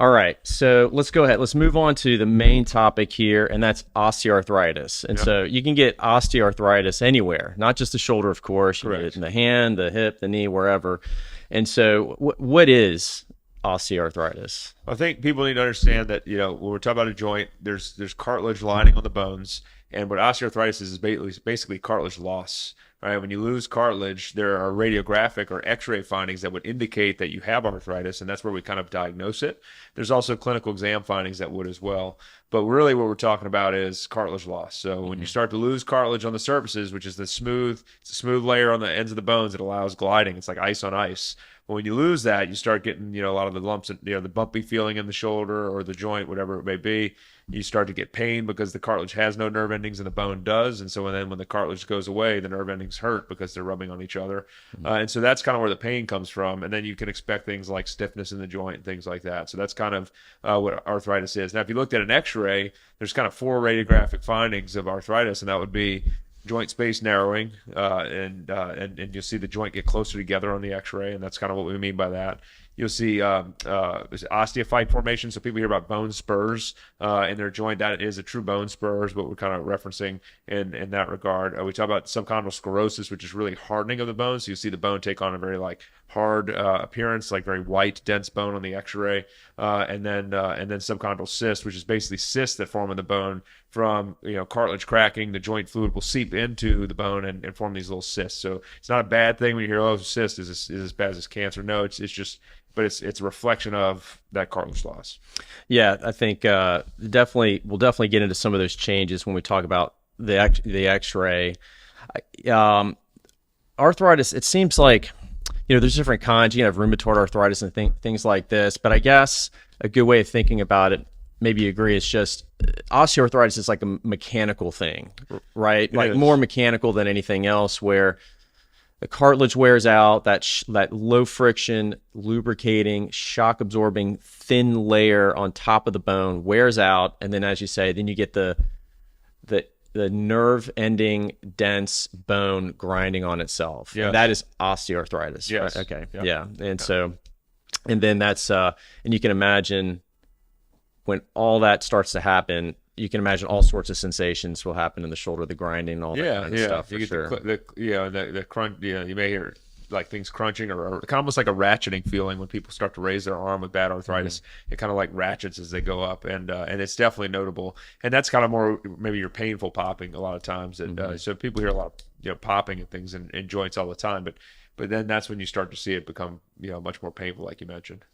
All right, so let's go ahead. Let's move on to the main topic here, and that's osteoarthritis. And Yeah, so you can get osteoarthritis anywhere, not just the shoulder, of course. You can get it correct. in the hand, the hip, the knee, wherever. And so, what is osteoarthritis? I think people need to understand that, when we're talking about a joint, there's cartilage lining on the bones, and what osteoarthritis is basically cartilage loss. Right? When you lose cartilage, there are radiographic or X-ray findings that would indicate that you have arthritis, and that's where we kind of diagnose it. There's also clinical exam findings that would as well. But really, what we're talking about is cartilage loss. So when you start to lose cartilage on the surfaces, which is it's a smooth layer on the ends of the bones that allows gliding. It's like ice on ice. But when you lose that, you start getting, a lot of the lumps, the bumpy feeling in the shoulder or the joint, whatever it may be. You start to get pain because the cartilage has no nerve endings and the bone does. And so then when the cartilage goes away, the nerve endings hurt because they're rubbing on each other. And so that's kind of where the pain comes from. And then you can expect things like stiffness in the joint and things like that. So that's kind of what arthritis is. Now, if you looked at an X-ray, there's kind of four radiographic findings of arthritis, and that would be joint space narrowing, and you'll see the joint get closer together on the X-ray, and that's kind of what we mean by that. You'll see osteophyte formation. So people hear about bone spurs in their joint. That is a true bone spur is what we're kind of referencing in that regard. We talk about subchondral sclerosis, which is really hardening of the bone. So you see the bone take on a very hard appearance, like very white, dense bone on the X-ray, and then subchondral cyst, which is basically cysts that form in the bone from cartilage cracking. The joint fluid will seep into the bone and form these little cysts. So it's not a bad thing when you hear, oh, cyst is as bad as cancer. No, it's just, but it's a reflection of that cartilage loss. Yeah, I think we'll definitely get into some of those changes when we talk about the X-ray. Arthritis. It seems like there's different kinds. You have rheumatoid arthritis and things like this. But I guess a good way of thinking about it, maybe you agree, it's just osteoarthritis is like a mechanical thing, right? It Like is. more mechanical than anything else, where the cartilage wears out, that low friction, lubricating, shock absorbing, thin layer on top of the bone wears out, and then, as you say, then you get the nerve ending dense bone grinding on itself. Yes. And that is osteoarthritis. Yes. Right? Okay. Yep. Yeah. And so, and then and you can imagine when all that starts to happen, you can imagine all sorts of sensations will happen in the shoulder, the grinding, all that kind of stuff. You For get sure. the crunch. Yeah, you may hear like things crunching or kind of almost like a ratcheting feeling when people start to raise their arm with bad arthritis. It kind of like ratchets as they go up, and it's definitely notable. And that's kind of more maybe your painful popping a lot of times. And so people hear a lot of popping and things in joints all the time, but then that's when you start to see it become much more painful, like you mentioned.